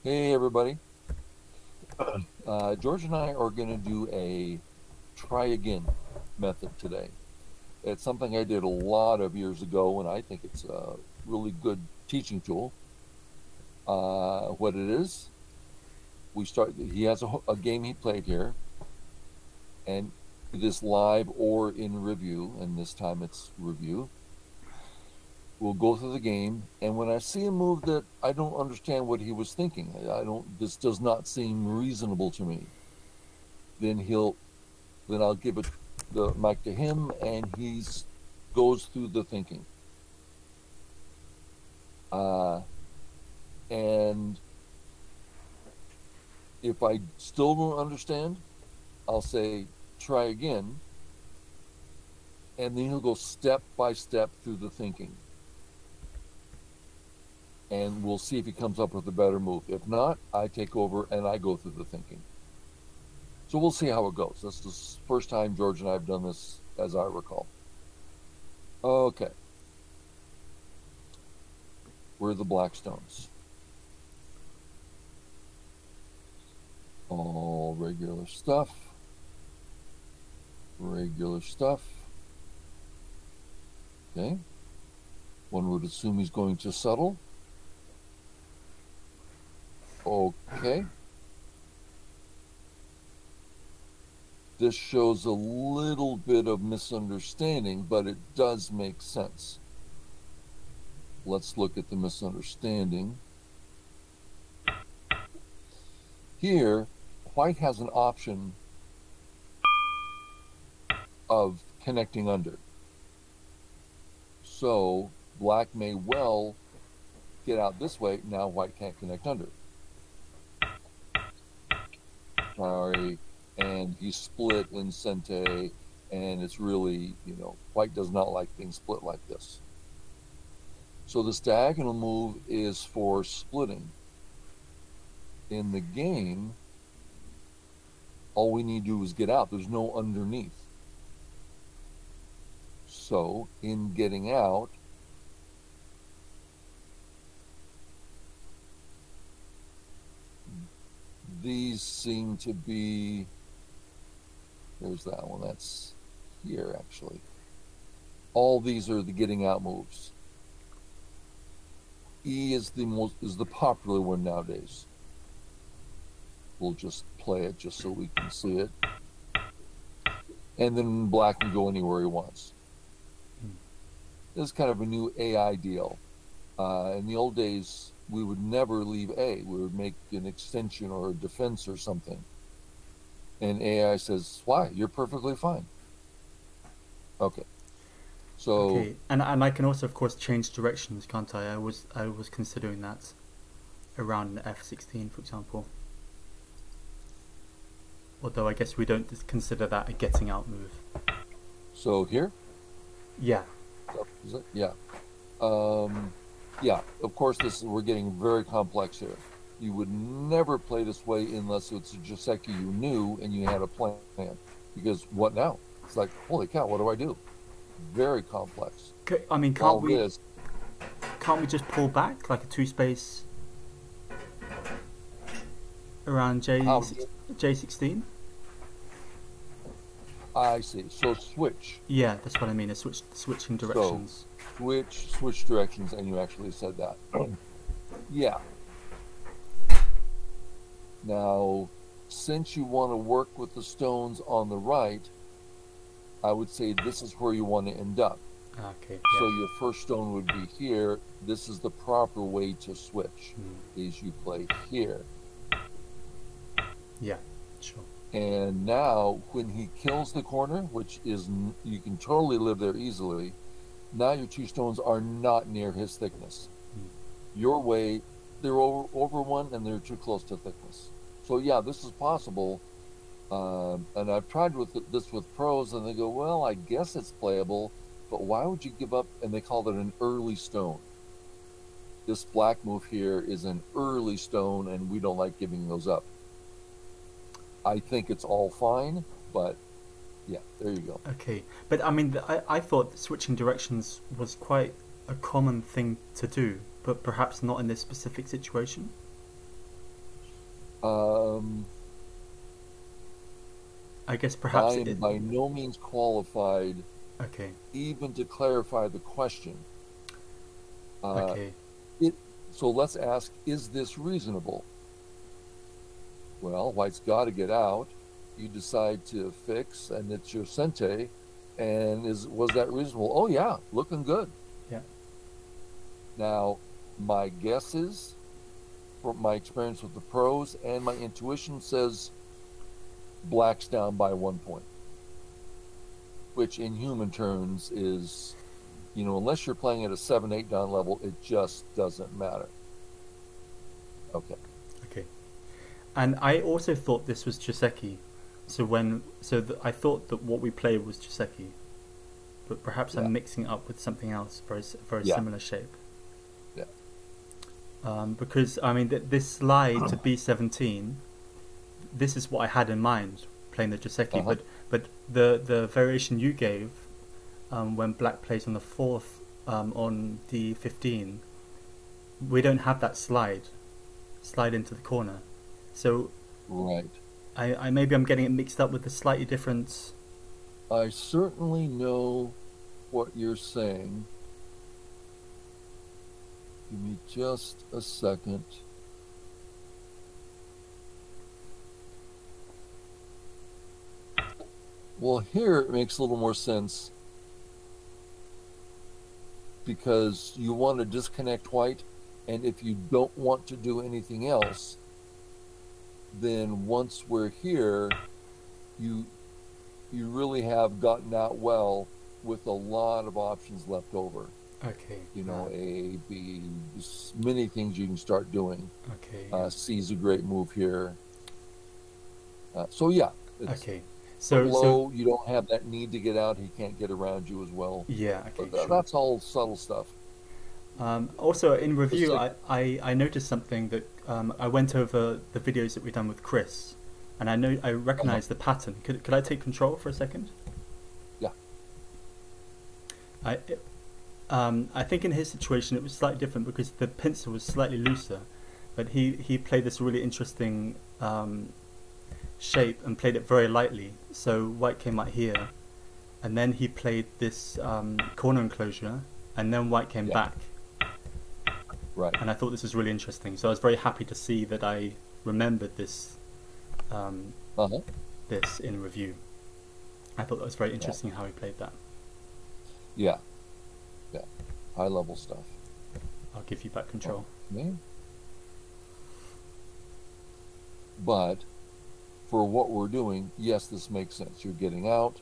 Hey everybody. George and I are going to do a try again method today. It's something I did a lot of years ago, and I think it's a really good teaching tool. What it is, he has a game he played here, and it is live or in review, and this time it's review. We'll go through the game, and when I see a move that I don't understand what he was thinking, this does not seem reasonable to me, then I'll give the mic to him, and he goes through the thinking. And if I still don't understand, I'll say, try again, and then he'll go step by step through the thinking. And we'll see if he comes up with a better move. If not, I take over and I go through the thinking. So we'll see how it goes. This is the first time George and I have done this, as I recall. Okay. Where are the black stones? All regular stuff. Regular stuff. Okay. One would assume he's going to settle. Okay. This shows a little bit of misunderstanding, but it does make sense. Let's look at the misunderstanding. Here, white has an option of connecting under. So black may well get out this way. Now white can't connect under. Sorry, and he split in Sente, and it's really, white does not like being split like this. So this diagonal move is for splitting. In the game, all we need to do is get out. There's no underneath. So in getting out, these seem to be, there's that one, that's here actually. All these are the getting out moves. E is the popular one nowadays. We'll just play it just so we can see it. And then black can go anywhere he wants. This is kind of a new AI deal. In the old days, we would never leave A. We would make an extension or a defense or something. And AI says, why? You're perfectly fine. Okay. So Okay, and I can also, of course, change directions, can't I? I was considering that around F16, for example. Although I guess we don't consider that a getting out move. So here? Yeah. Is it? Yeah. Yeah, of course, we're getting very complex here. You would never play this way unless it's a Joseki you knew and you had a plan. Because what now? It's like, holy cow, what do I do? Very complex. I mean, can't we just pull back like a two-space around J16? I see. So switch. Yeah, that's what I mean. Switching directions. So switch directions, and you actually said that. Yeah. Now, since you want to work with the stones on the right, I would say this is where you want to end up. Okay. Yeah. So your first stone would be here. This is the proper way to switch. Is you play here. Yeah, sure. And now, when he kills the corner, which is, you can totally live there easily, now your two stones are not near his thickness. Your way, they're over one, and they're too close to thickness. So yeah, this is possible. And I've tried this with pros, and they go, well, I guess it's playable, but why would you give up? And they call it an early stone. This black move here is an early stone, and we don't like giving those up. I think it's all fine, but yeah, there you go. Okay, but I mean, I thought that switching directions was quite a common thing to do, but perhaps not in this specific situation. Um, I guess I perhaps am it. by no means qualified Okay. even to clarify the question. Uh, Okay. it so let's ask: is this reasonable? Well, White's got to get out. You decide to fix, and it's your Sente. And was that reasonable? Oh yeah, looking good. Yeah. Now, my guesses from my experience with the pros and my intuition says Black's down by 1 point, which in human terms is, unless you're playing at a 7-8 down level, it just doesn't matter. Okay. Okay. And I also thought this was Chiseki. I thought that what we played was Chiseki, but perhaps Yeah. I'm mixing it up with something else very Yeah. similar shape. Yeah. Because I mean, this slide to B17, this is what I had in mind playing the Joseki, Uh-huh. but the variation you gave, when Black plays on the fourth, on D15, we don't have that slide into the corner. So Right. I maybe I'm getting it mixed up with the slightly different. I certainly know what you're saying. Give me just a second. Well, here it makes a little more sense because you want to disconnect White, and if you don't want to do anything else, then once we're here, you really have gotten out well with a lot of options left over. Okay. A, B, many things you can start doing. Okay. Yeah. C is a great move here. So yeah, it's Okay. low. You don't have that need to get out. He can't get around you as well. Yeah. Okay. But Sure. that's all subtle stuff. Also, in review, Just I noticed something that I went over the videos that we've done with Chris, and I recognized the pattern. Could I take control for a second? Yeah. I think in his situation it was slightly different because the pencil was slightly looser, but he played this really interesting shape and played it very lightly. So White came out here, and then he played this corner enclosure, and then White came back. Right. And I thought this was really interesting. So I was very happy to see that I remembered this this in review. I thought that was very interesting how he played that. Yeah. Yeah. High level stuff. I'll give you back control. Okay. But for what we're doing, yes, this makes sense. You're getting out.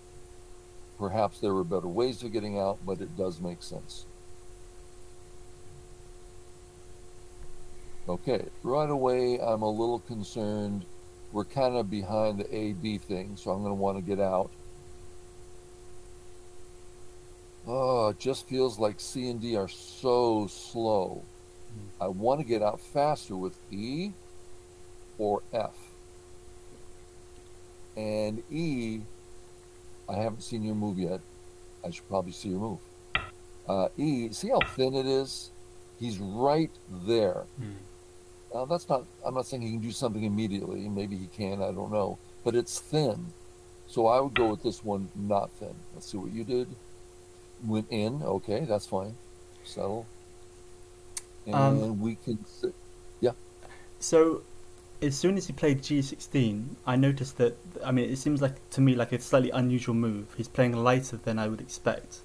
Perhaps there were better ways of getting out, but it does make sense. Okay, right away, I'm a little concerned. We're kind of behind the A-B thing, so I'm going to want to get out. Oh, it just feels like C and D are so slow. I want to get out faster with E or F. And E, I haven't seen your move yet. I should probably see your move. E, see how thin it is? He's right there. I'm not saying he can do something immediately. Maybe he can, I don't know. But it's thin. So I would go with this one, not thin. Let's see what you did. Went in, okay, that's fine. Settle. And we can sit. Yeah. So as soon as he played G16, I noticed that, I mean, it seems like to me like a slightly unusual move. He's playing lighter than I would expect.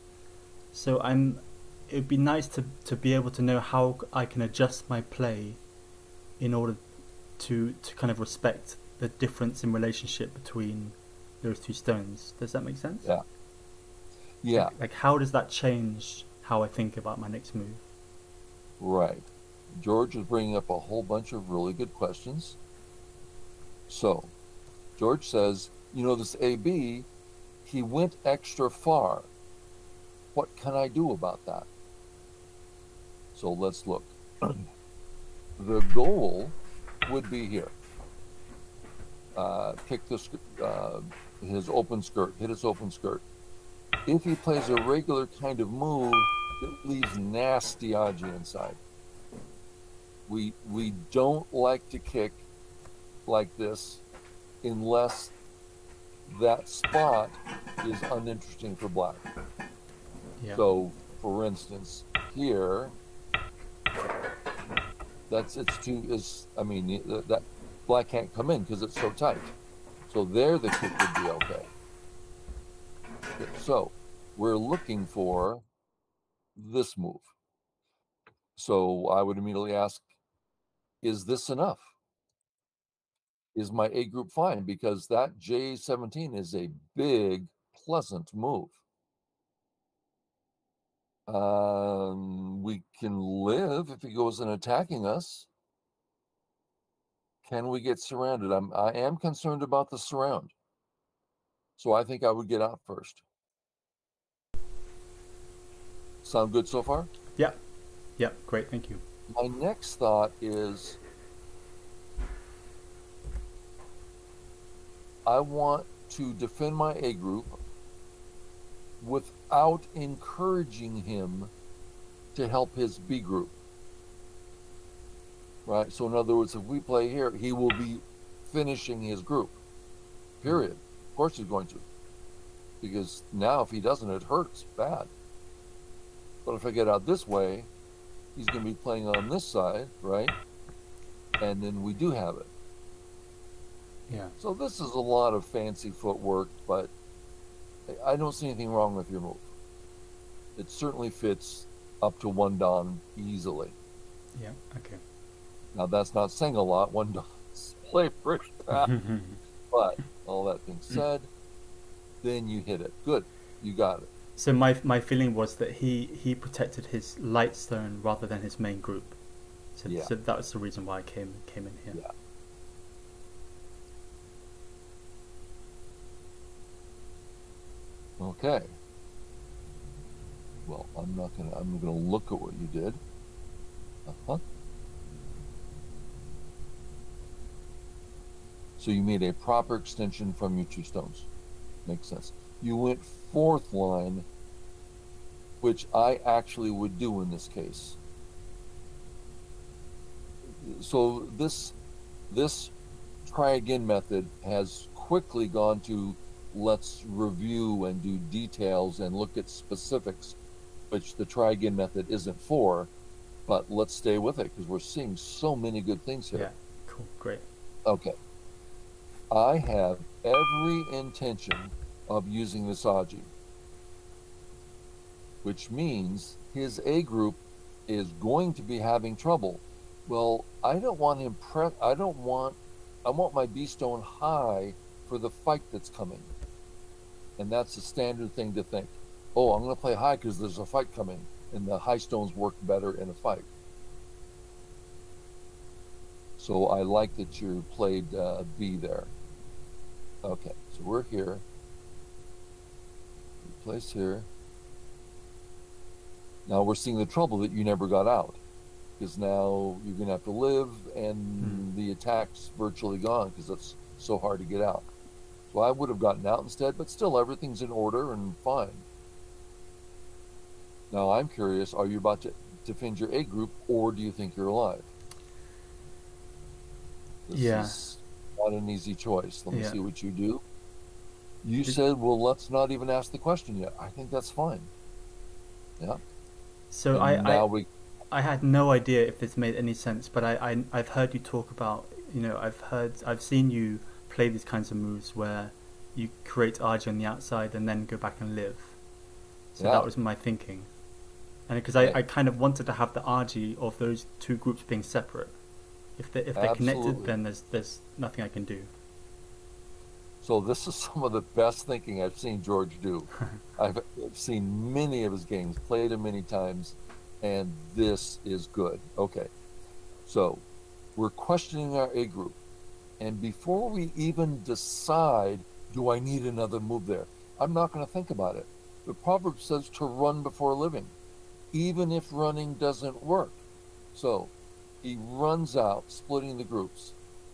So it would be nice to be able to know how I can adjust my play in order to kind of respect the difference in relationship between those two stones. Does that make sense? Yeah. Yeah. Like how does that change how I think about my next move? Right. George is bringing up a whole bunch of really good questions. So, George says, this AB, he went extra far. What can I do about that? So let's look. The goal would be here. Kick his open skirt, hit his open skirt. If he plays a regular kind of move, it leaves nasty Aji inside. We don't like to kick like this unless that spot is uninteresting for black. Yeah. So, for instance, here, it's too is I mean that black can't come in because it's so tight. So there, the kick would be okay. So we're looking for this move. So I would immediately ask, is this enough? Is my A group fine? Because that J17 is a big, pleasant move. We can live if he goes in attacking us. Can we get surrounded? I am concerned about the surround. So I think I would get out first. Sound good so far? Yeah. Yeah. Great. Thank you. My next thought is I want to defend my A group without encouraging him to help his B group. Right? So in other words, if we play here, he will be finishing his group. Period. Of course he's going to. Because now if he doesn't, it hurts bad. But if I get out this way, he's going to be playing on this side, right? And then we do have it. Yeah. So this is a lot of fancy footwork, but I don't see anything wrong with your move. It certainly fits up to one Don easily. Yeah. Okay. Now that's not saying a lot. One Don's play pretty fast. But all that being said, then you hit it. Good. You got it. So my feeling was that he protected his light stone rather than his main group. So, Yeah. so that was the reason why I came in here. Yeah. Okay. Well, I'm gonna look at what you did. Uh-huh. So you made a proper extension from your two stones. Makes sense. You went fourth line, which I actually would do in this case. So this try again method has quickly gone to let's review and do details and look at specifics, which the try again method isn't for, but let's stay with it because we're seeing so many good things here. Yeah, cool, great. Okay. I have every intention of using this Aji, which means his A group is going to be having trouble. Well, I don't want him I want my B stone high for the fight that's coming. And that's the standard thing to think. Oh, I'm going to play high because there's a fight coming, and the high stones work better in a fight. So I like that you played B there. Okay, so we're here. We place here. Now we're seeing the trouble that you never got out, because now you're going to have to live, and the attack's virtually gone because it's so hard to get out. So I would have gotten out instead, but still everything's in order and fine. Now I'm curious, are you about to defend your A group, or do you think you're alive? This is not an easy choice. Let me see what you do. You said, well, let's not even ask the question yet. I think that's fine. Yeah. So I had no idea if this made any sense, but I've heard you talk about, I've seen you play these kinds of moves where you create Argy on the outside and then go back and live. So that was my thinking. And because I kind of wanted to have the Argy of those two groups being separate. If they're connected, then there's nothing I can do. So this is some of the best thinking I've seen George do. I've seen many of his games, played him many times, and this is good. Okay, so we're questioning our A group. And before we even decide, do I need another move there? I'm not going to think about it. The proverb says to run before living, even if running doesn't work. So he runs out, splitting the groups.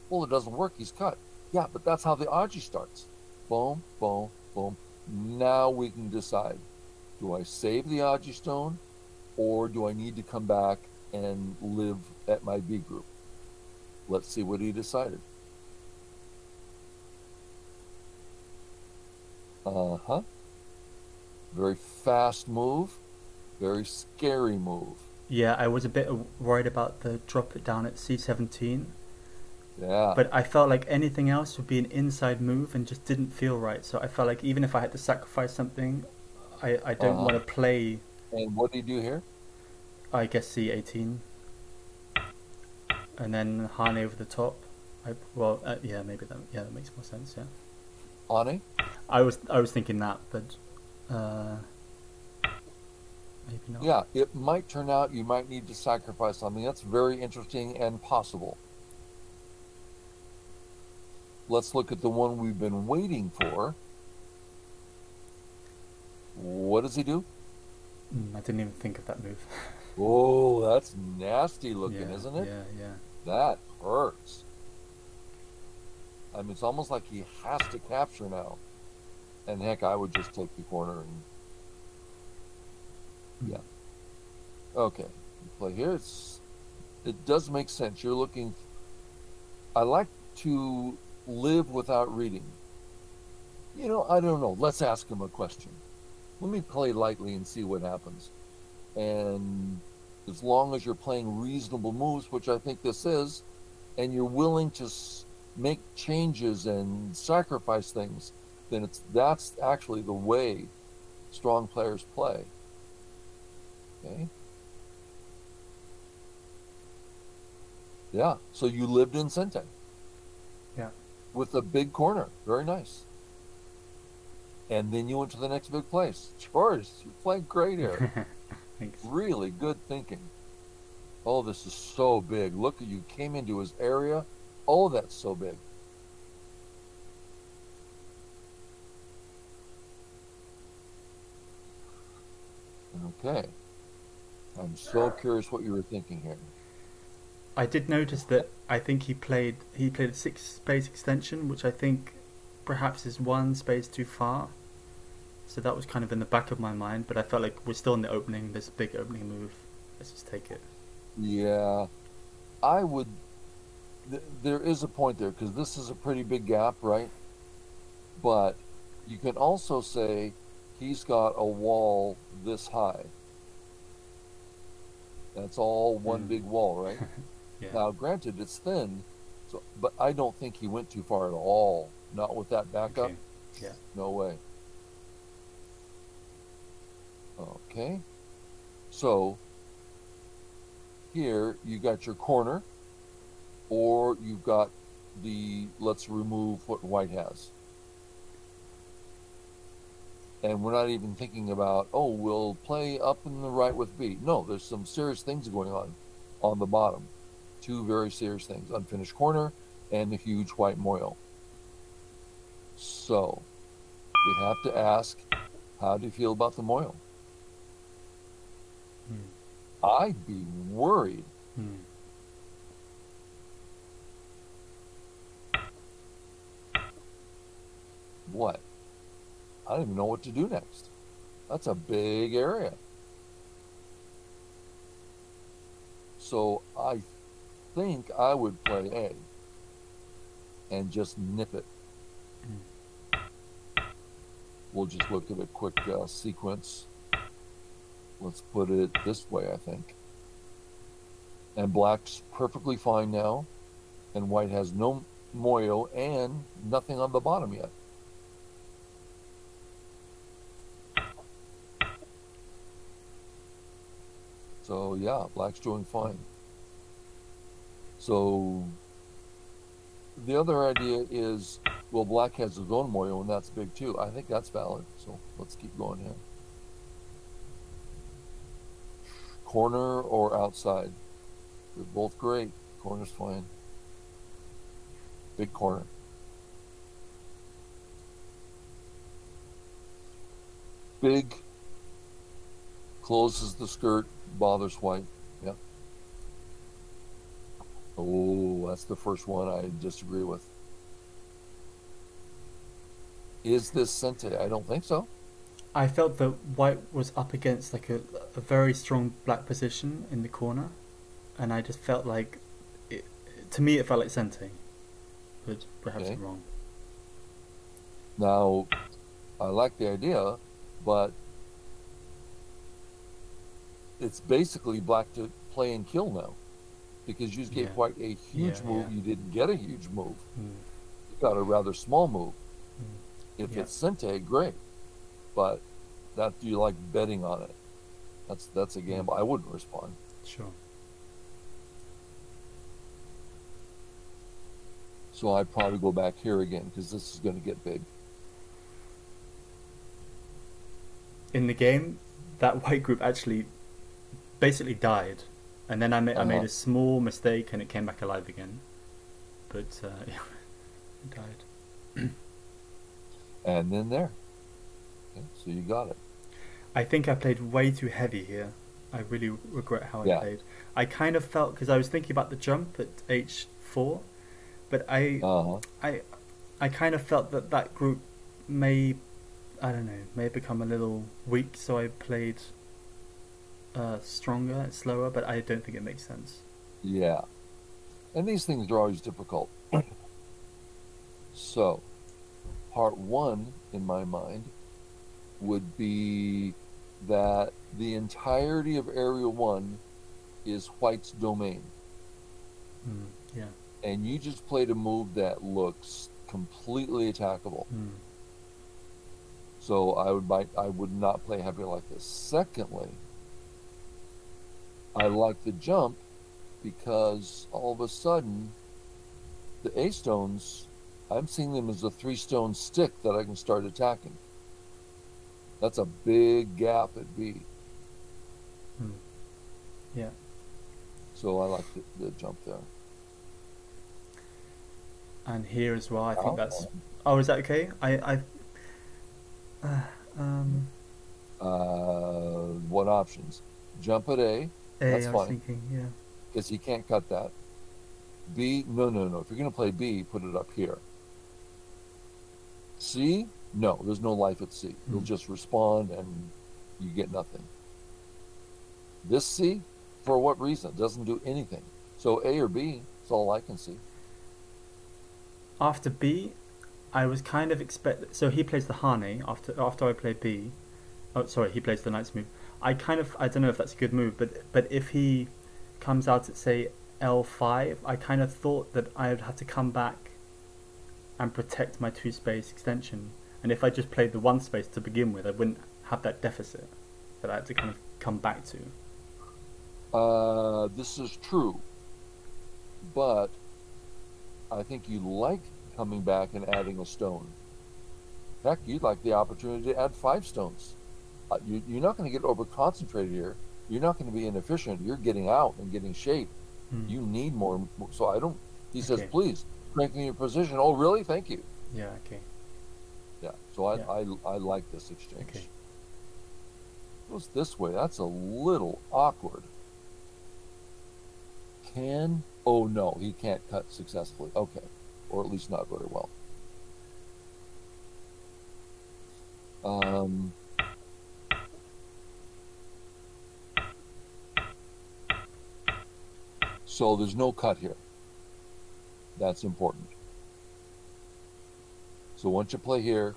Well, it doesn't work, he's cut. Yeah, but that's how the Aji starts. Boom, boom, boom. Now we can decide, do I save the Aji stone, or do I need to come back and live at my B group? Let's see what he decided. Uh-huh. Very fast move, very scary move. Yeah, I was a bit worried about the drop it down at c17, Yeah. but I felt like anything else would be an inside move and just didn't feel right. So I felt like even if I had to sacrifice something, I don't Uh-huh. want to play, And what do you do here? I guess, c18 and then Hane over the top. Yeah, maybe that makes more sense. Yeah, Ane? I was thinking that, but uh, maybe not. Yeah, it might turn out you might need to sacrifice something. That's very interesting and possible. Let's look at the one we've been waiting for. What does he do? I didn't even think of that move. Oh, that's nasty looking, Yeah, isn't it? yeah, yeah. That hurts. I mean, it's almost like he has to capture now. And heck, I would just take the corner and yeah. Okay. You play here. It does make sense. You're looking. I like to live without reading. I don't know. Let's ask him a question. Let me play lightly and see what happens. And as long as you're playing reasonable moves, which I think this is, and you're willing to make changes and sacrifice things, then that's actually the way strong players play. Okay. Yeah. So you lived in Sente Yeah. with a big corner. Very nice. And then you went to the next big place. George, you're playing great here. Thanks. Really good thinking. Oh, this is so big. Look at you came into his area. Oh, that's so big. Okay. I'm so curious what you were thinking here. I did notice that I think he played a 6 space extension, which I think perhaps is 1 space too far. So that was kind of in the back of my mind, but I felt like we're still in the opening, this big opening move. Let's just take it. Yeah, I would. There is a point there because this is a pretty big gap, right? But you can also say he's got a wall this high. That's all one Mm. big wall, right? Yeah. Now, granted, it's thin, but I don't think he went too far at all. Not with that backup. Okay. Yeah. No way. Okay. So here you got your corner, or you've got let's remove what white has. And we're not even thinking about, oh, we'll play up in the right with B. No, there's some serious things going on the bottom. Two very serious things, unfinished corner and the huge white moil. So we have to ask, how do you feel about the moil? Mm. I'd be worried. Mm. What? I don't even know what to do next. That's a big area. So I think I would play A and just nip it. We'll just look at a quick sequence. Let's put it this way, I think. And black's perfectly fine now. And white has no moyo and nothing on the bottom yet. So yeah, black's doing fine. So the other idea is, well, black has his own moyo and that's big too. I think that's valid. So let's keep going here. Corner or outside? They're both great. Corner's fine. Big corner. Big closes the skirt, bothers white. Yeah. Oh, that's the first one I disagree with. Is this Sente? I don't think so. I felt that white was up against like a very strong black position in the corner, and I just felt like to me it felt like Sente, but perhaps Okay. I'm wrong. Now, I like the idea, but it's basically black to play and kill now because you just gave Yeah, white a yeah, huge yeah. move. You didn't get a huge move. Mm, You got a rather small move. mm, If yeah, it's Sente, great, but that you like betting on it. That's a mm, gamble. I wouldn't respond. sure. So I'd probably go back here again because this is going to get big. In the game, that white group actually basically died, and then I made Uh-huh. a small mistake and it came back alive again. But yeah, it died. And then there. Okay, so you got it. I think I played way too heavy here. I really regret how I Yeah. played. I kind of felt because I was thinking about the jump at h4, but Uh-huh. I, I kind of felt that that group may, I don't know, may have become a little weak. So I played stronger, slower, but I don't think it makes sense. Yeah. And these things are always difficult. So part one in my mind would be that the entirety of area one is white's domain. Mm, yeah. And you just played a move that looks completely attackable. Mm, So I would not play heavy like this. Secondly, I like the jump because all of a sudden the A stones, I'm seeing them as a 3-stone stick that I can start attacking. That's a big gap at B. mm, yeah. So I like the jump there. And here as well, I think Now, that's. Oh, is that okay? Uh, um, what options? Jump at A, A. that's I was fine, thinking, yeah. because he can't cut that. B, no, no, no. If you're going to play B, put it up here. C, no, there's no life at C. You'll Mm. just respond and you get nothing. This C, for what reason? Doesn't do anything. So A or B, that's all I can see. After B, I was kind of expect. So he plays the Hane after I play B. Oh, sorry, he plays the Knight's move. I don't know if that's a good move, but if he comes out at say L5, I kind of thought that I would have to come back and protect my 2 space extension. And if I just played the 1 space to begin with, I wouldn't have that deficit that I had to kind of come back to. This is true, but I think you like coming back and adding a stone. Heck, you'd like the opportunity to add 5 stones. You're not going to get over concentrated here. You're not going to be inefficient. You're getting out and getting shape. Hmm. You need more. So I don't. He says, Okay. please strengthen your position. Oh, really? Thank you. Yeah. Okay. Yeah. So I Yeah. I like this exchange. Okay. Goes this way. That's a little awkward. Can oh no, he can't cut successfully. Okay, or at least not very well. Um, so there's no cut here. That's important. So once you play here,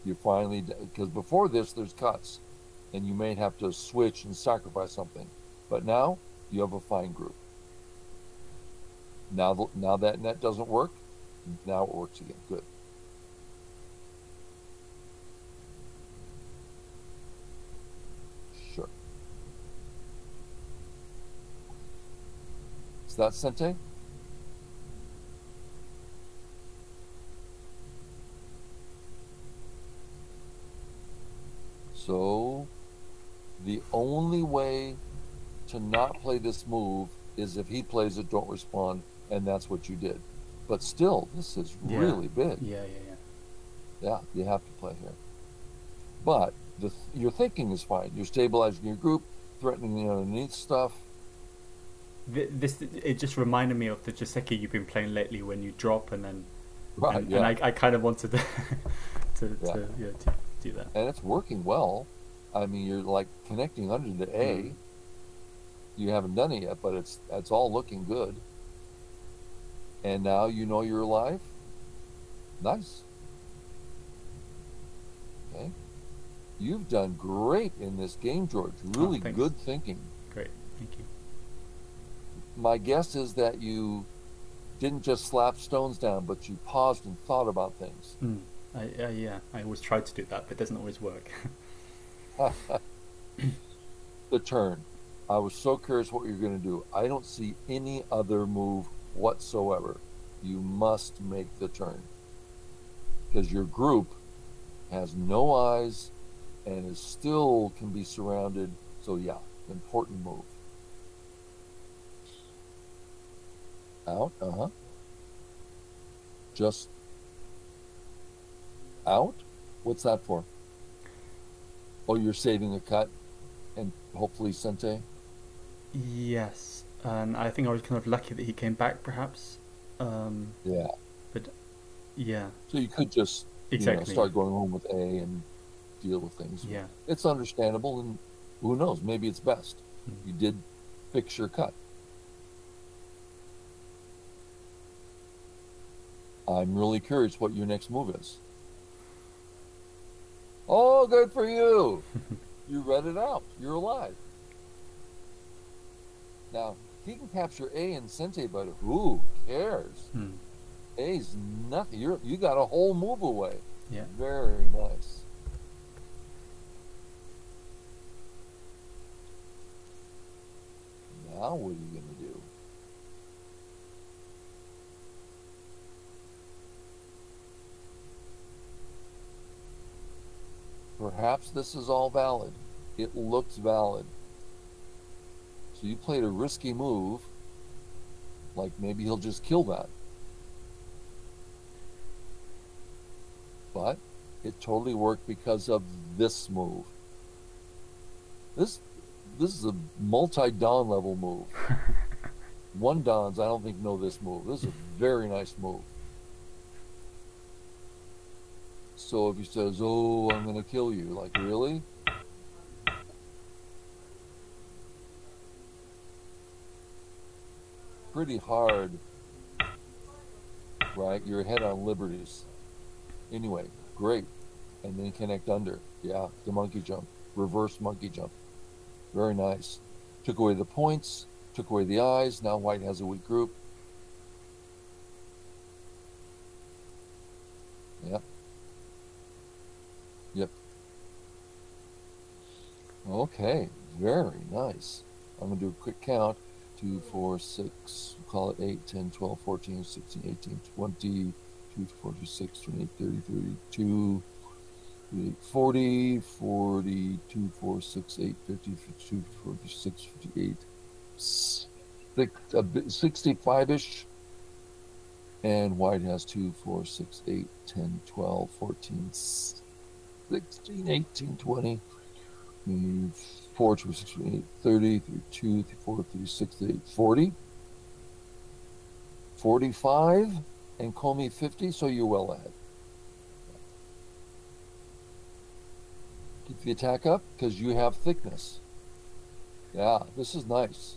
you finally because before this there's cuts, and you may have to switch and sacrifice something. But now you have a fine group. Now that net doesn't work, now it works again. Good. Sure. Is that Sente? So the only way to not play this move is if he plays it, don't respond, and that's what you did. But still, this is Yeah. really big. Yeah. Yeah. Yeah. Yeah, you have to play here. But your thinking is fine. You're stabilizing your group, threatening the underneath stuff. This it just reminded me of the Joseki you've been playing lately when you drop and then Right, and yeah. I kind of wanted to Yeah. to do that. And it's working well. I mean, you're like connecting under the A. Mm. You haven't done it yet, but it's all looking good. And now you know you're alive. Nice. Okay. You've done great in this game, George. Oh, Really thanks. good thinking. Great. Thank you. My guess is that you didn't just slap stones down, but you paused and thought about things. Mm. Yeah, I always try to do that, but it doesn't always work. The turn. I was so curious what you're going to do. I don't see any other move whatsoever. You must make the turn because your group has no eyes and is still can be surrounded. So yeah, important move. Out. Uh-huh. Just out. What's that for? Oh, you're saving a cut and hopefully Sente. Yes, and I think I was kind of lucky that he came back, perhaps. Um, Yeah. but yeah, So you could just, exactly. start going home with A and deal with things. Yeah. It's understandable, and who knows? Maybe it's best. Mm. You did fix your cut. I'm really curious what your next move is. Oh, good for you. You read it out. You're alive. Now, he can capture A and Sente, but who cares? Mm. A's nothing. You got a whole move away. Yeah. Very nice. Now what are you going to do? Perhaps this is all valid. It looks valid. So you played a risky move, like maybe he'll just kill that. But it totally worked because of this move. This this is a multi-Dawn level move. One Dons, I don't think know this move. This is a very nice move. So if he says, "Oh, I'm gonna kill you," like really? Pretty hard, right? You're ahead on liberties. Anyway, great. And then connect under. Yeah, the monkey jump. Reverse monkey jump. Very nice. Took away the points, took away the eyes. Now white has a weak group. Yep. Yep. Okay. Very nice. I'm going to do a quick count. 2, 4, 6, we'll call it 8, 10, 12, 14, 16, 18, 20, 2, 46, 28, 30, 32, 40, 42, 4, 6, 8, 50, 52, 46, 58, 65-ish. And white has 2, 4, 6, 8, 10, 12, 14, 16, 18, 20, 4, 2, 6, 8, 30, 32, 34, 36, 38, 40, 45, and call me 50, so you're well ahead. Keep the attack up because you have thickness. Yeah, this is nice.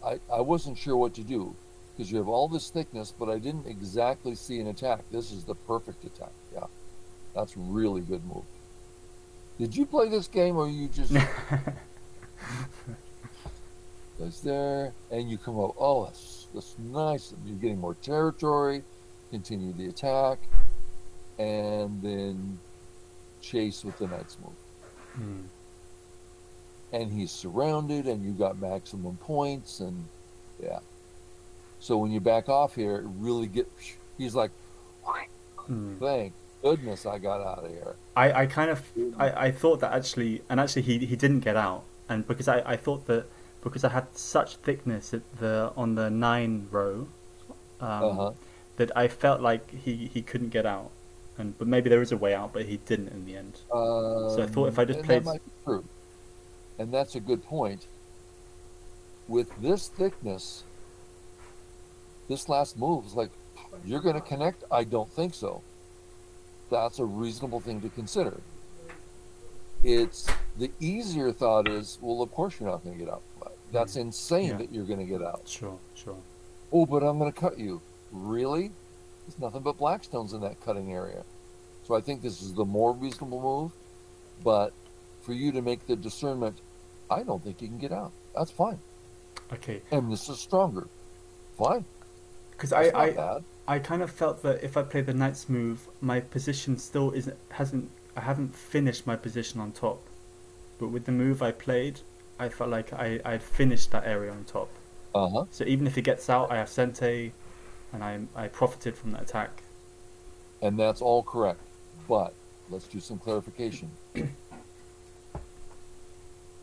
I wasn't sure what to do because you have all this thickness, but I didn't exactly see an attack. This is the perfect attack. Yeah, that's really good move. Did you play this game or you just goes there and you come up? Oh, that's nice. You're getting more territory. Continue the attack, and then chase with the knight's move. Mm. And he's surrounded, and you got maximum points, and yeah. So when you back off here, it really he's like, Mm. thank goodness I got out of here. I kind of I thought that actually he didn't get out, and because I thought that because I had such thickness at the on the 9 row, Uh-huh. that I felt like he couldn't get out, but maybe there is a way out, but he didn't in the end. So I thought if I just And that played, might be true. And that's a good point. With this thickness, this last move is like, you're going to connect? I don't think so. That's a reasonable thing to consider. It's the easier thought is, well, of course you're not going to get out. That's insane yeah, that you're going to get out. sure. Oh, but I'm going to cut you. Really? There's nothing but blackstones in that cutting area. So I think this is the more reasonable move. But for you to make the discernment, I don't think he can get out. That's fine. Okay. And this is stronger. Fine. Because That's not bad. I kind of felt that if I play the knight's move, my position still isn't hasn't I haven't finished my position on top. But with the move I played, I felt like I'd finished that area on top. Uh-huh. So even if he gets out, I have Sente, and I profited from that attack. And that's all correct. But let's do some clarification.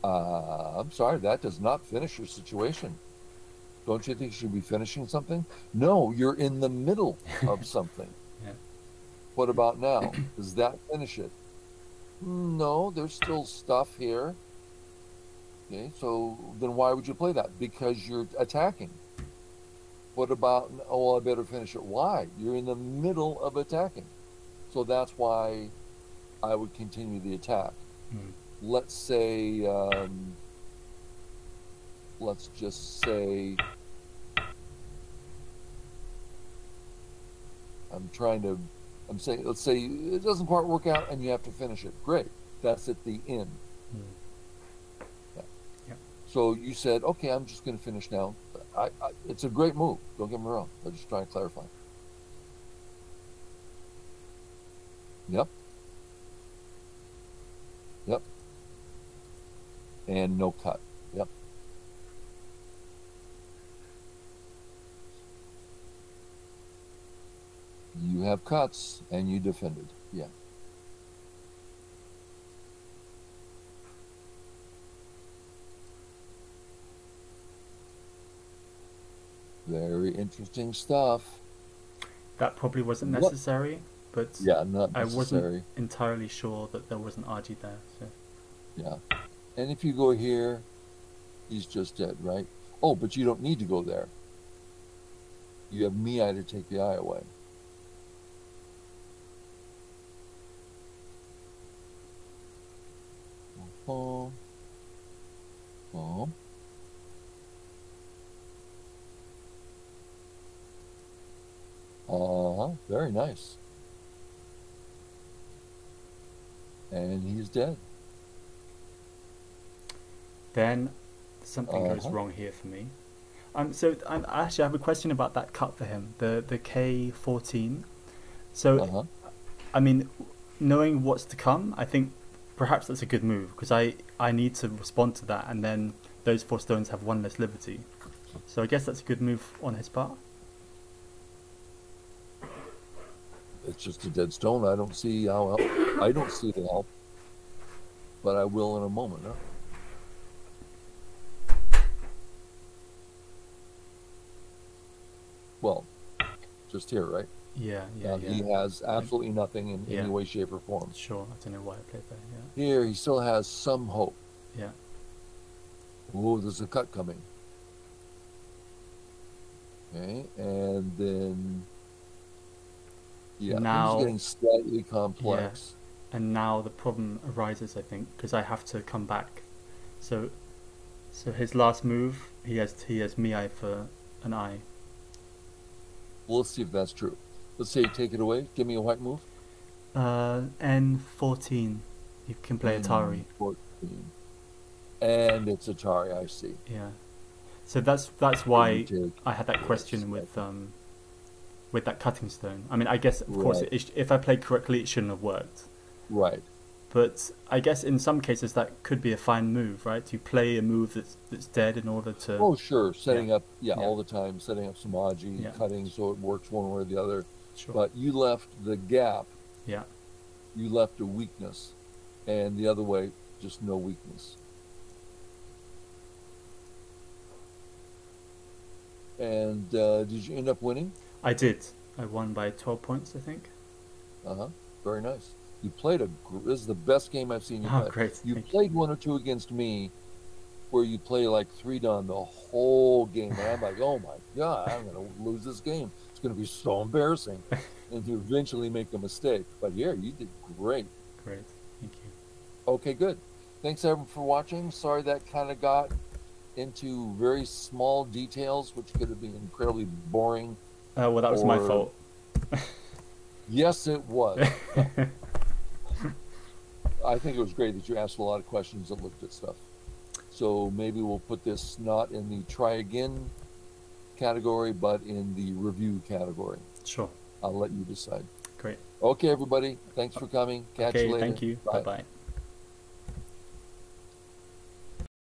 I'm sorry, that does not finish your situation. Don't you think you should be finishing something? No, you're in the middle of something. Yeah. What about now? Does that finish it? No, there's still stuff here. Okay, so then why would you play that? Because you're attacking. What about, oh, well, I better finish it. Why? You're in the middle of attacking. So that's why I would continue the attack. Mm. Let's say, let's just say, I'm saying, let's say it doesn't quite work out and you have to finish it. Great. That's at the end. Mm. Yeah. Yeah. So you said, okay, I'm just going to finish now. It's a great move. Don't get me wrong. I'm just trying to clarify. Yep. Yep. And no cut. Yep. You have cuts and you defended. Yeah. Very interesting stuff. That probably wasn't What? necessary, but Yeah, not I wasn't necessary. entirely sure that there was an RG there. So Yeah. And if you go here, he's just dead, right? Oh, but you don't need to go there. You have Miai to take the eye away. Oh, oh. Uh-huh. Very nice. And he's dead. then something goes Uh-huh. wrong here for me. So I actually have a question about that cut for him, the K14. So Uh-huh. I mean, knowing what's to come, I think perhaps that's a good move because I need to respond to that, and then those 4 stones have one less liberty. So I guess that's a good move on his part. It's just a dead stone. I don't see how I don't see the help, but I will in a moment. Huh? Well, just here, right? Yeah, Now he has absolutely nothing in Yeah. any way, shape, or form. Sure. I don't know why I played there. Here, he still has some hope. Yeah. Oh, there's a cut coming. Okay, and then yeah, Now- things getting slightly complex. And now the problem arises, I think, because I have to come back. So his last move, he has Miai for an eye. Well, let's see if that's true. Let's say you take it away. Give me a white move. N14. You can play Atari. 14. And it's Atari, I see. Yeah. So that's why You take- I had that question with that cutting stone. I mean, I guess of course Right. if I played correctly, it shouldn't have worked. Right. But I guess in some cases that could be a fine move, right? You play a move that's dead in order to. Oh, sure. Setting up, Yeah. all the time, setting up Samaji, Yeah. cutting so it works one way or the other. Sure. But you left the gap, Yeah. you left a weakness. And the other way, just no weakness. And did you end up winning? I did. I won by 12 points, I think. Uh-huh. Very nice. You played this is the best game I've seen you Oh, play. great. You Thank played one or two against me where you play like 3-down the whole game. And I'm like, oh my God, I'm going to lose this game. It's going to be so embarrassing. And you eventually make a mistake. But here, you did great. Great. Thank you. Okay, good. Thanks everyone for watching. Sorry that kind of got into very small details, which could have been incredibly boring. Well, that was my Or- fault. Yes, it was. I think it was great that you asked a lot of questions and looked at stuff. So maybe we'll put this not in the try again category, but in the review category. Sure. I'll let you decide. Great. Okay, everybody. Thanks for coming. Catch you Okay, later. thank you. Bye Bye. bye.